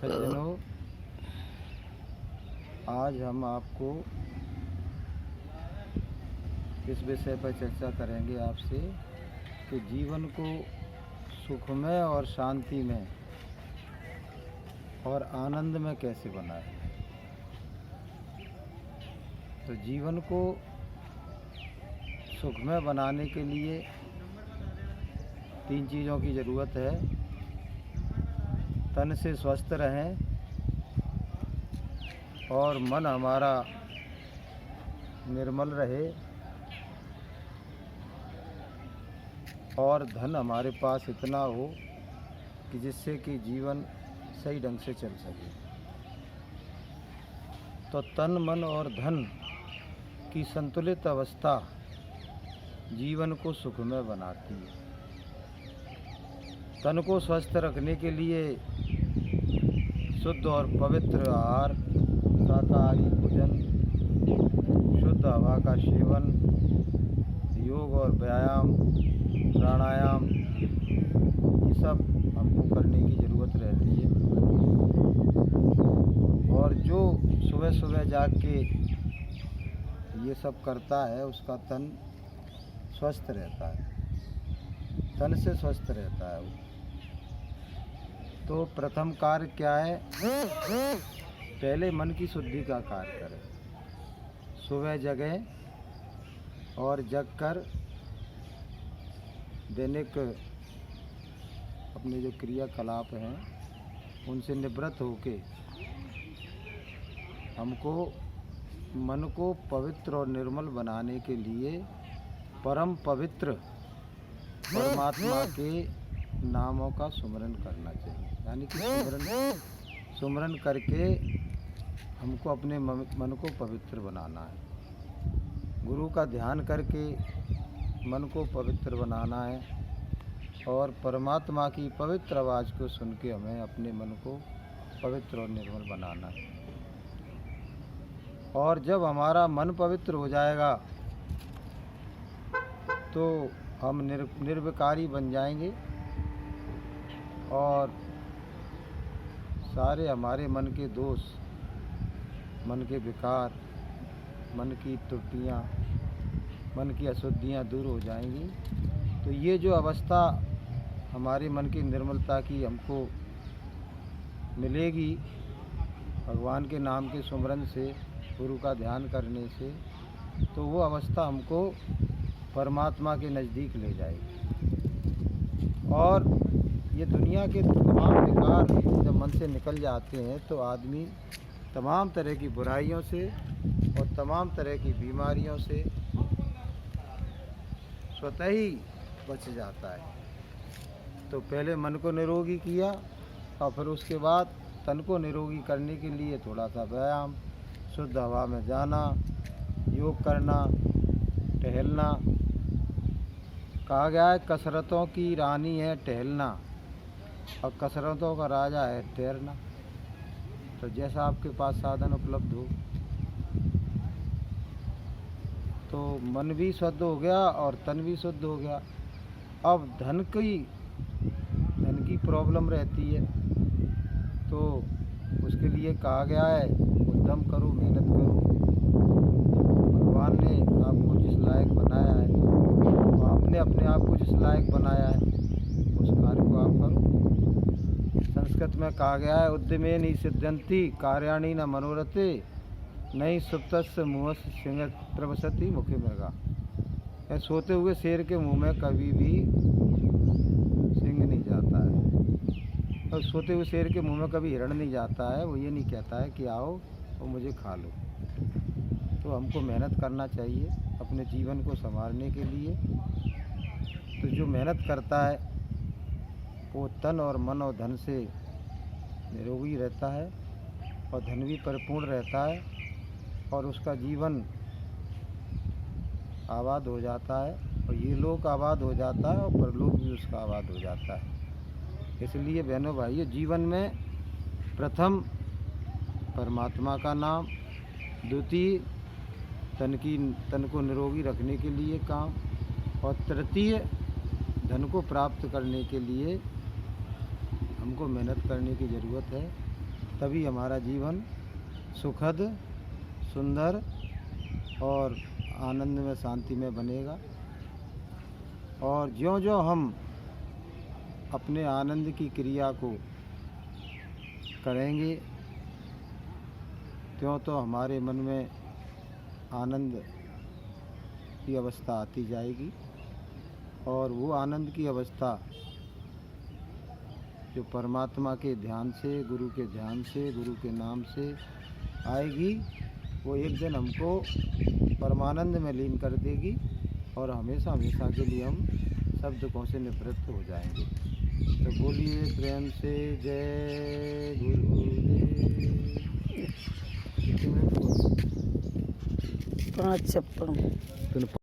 सज्जनों, आज हम आपको इस विषय पर चर्चा करेंगे आपसे कि जीवन को सुखमय और शांति में और आनंद में कैसे बनाएं। तो जीवन को सुखमय बनाने के लिए 3 चीज़ों की ज़रूरत है। तन से स्वस्थ रहें और मन हमारा निर्मल रहे और धन हमारे पास इतना हो कि जिससे कि जीवन सही ढंग से चल सके। तो तन, मन और धन की संतुलित अवस्था जीवन को सुखमय बनाती है। तन को स्वस्थ रखने के लिए शुद्ध और पवित्र आहार, शाकाहारी भोजन, शुद्ध हवा का सेवन, योग और व्यायाम, प्राणायाम, ये सब हमको करने की ज़रूरत रहती है। और जो सुबह सुबह जाग के ये सब करता है उसका तन स्वस्थ रहता है, तन से स्वस्थ रहता है वो। तो प्रथम कार्य क्या है? पहले मन की शुद्धि का कार्य करें। सुबह जगें और जगकर दैनिक अपने जो क्रियाकलाप हैं उनसे निवृत्त होके हमको मन को पवित्र और निर्मल बनाने के लिए परम पवित्र परमात्मा के नामों का सुमरन करना चाहिए। यानी कि सुमरन करके हमको अपने मन को पवित्र बनाना है। गुरु का ध्यान करके मन को पवित्र बनाना है और परमात्मा की पवित्र आवाज़ को सुन के हमें अपने मन को पवित्र और निर्मल बनाना है। और जब हमारा मन पवित्र हो जाएगा तो हम निर्विकारी बन जाएंगे और सारे हमारे मन के दोष, मन के विकार, मन की त्रुटियाँ, मन की अशुद्धियाँ दूर हो जाएंगी। तो ये जो अवस्था हमारे मन की निर्मलता की हमको मिलेगी भगवान के नाम के सुमरन से, गुरु का ध्यान करने से, तो वो अवस्था हमको परमात्मा के नज़दीक ले जाएगी। और ये दुनिया के तमाम विकार जब मन से निकल जाते हैं तो आदमी तमाम तरह की बुराइयों से और तमाम तरह की बीमारियों से स्वतः ही बच जाता है। तो पहले मन को निरोगी किया और फिर उसके बाद तन को निरोगी करने के लिए थोड़ा सा व्यायाम, शुद्ध हवा में जाना, योग करना, टहलना। कहा गया है कसरतों की रानी है टहलना और कसरतों का राजा है तैरना। तो जैसा आपके पास साधन उपलब्ध हो, तो मन भी शुद्ध हो गया और तन भी शुद्ध हो गया। अब धन की प्रॉब्लम रहती है तो उसके लिए कहा गया है उद्यम करो, मेहनत करो। भगवान ने आपको जिस लायक बनाया है, तो आपने अपने आप को जिस लायक बनाया है उस कार्य को आप करो। संस्कृत में कहा गया है उद्यमेन सिद्ध्यन्ति कार्याणि न मनोरथे नहीं सुप्तस्य मुहस्य सिंह प्रवसति मुखे मृगा। सोते हुए शेर के मुंह में कभी भी सिंह नहीं जाता है और सोते हुए शेर के मुंह में कभी हिरण नहीं जाता है। वो ये नहीं कहता है कि आओ और मुझे खा लो। तो हमको मेहनत करना चाहिए अपने जीवन को संवारने के लिए। तो जो मेहनत करता है वो तन और मन और धन से निरोगी रहता है और धन भी परिपूर्ण रहता है और उसका जीवन आबाद हो जाता है और ये लोक आबाद हो जाता है और परलोक भी उसका आबाद हो जाता है। इसलिए बहनों भाइयों, जीवन में प्रथम परमात्मा का नाम, द्वितीय तन को निरोगी रखने के लिए काम, और तृतीय धन को प्राप्त करने के लिए हमको मेहनत करने की ज़रूरत है। तभी हमारा जीवन सुखद, सुंदर और आनंद में, शांति में बनेगा। और ज्यों-ज्यों हम अपने आनंद की क्रिया को करेंगे, त्यों तो हमारे मन में आनंद की अवस्था आती जाएगी। और वो आनंद की अवस्था जो परमात्मा के ध्यान से, गुरु के ध्यान से, गुरु के नाम से आएगी, वो एक दिन हमको परमानंद में लीन कर देगी और हमेशा हमेशा के लिए हम सब दुखों से निवृत्त हो जाएंगे। तो बोलिए प्रेम से जय गुरुदेव। 5 चप्पड़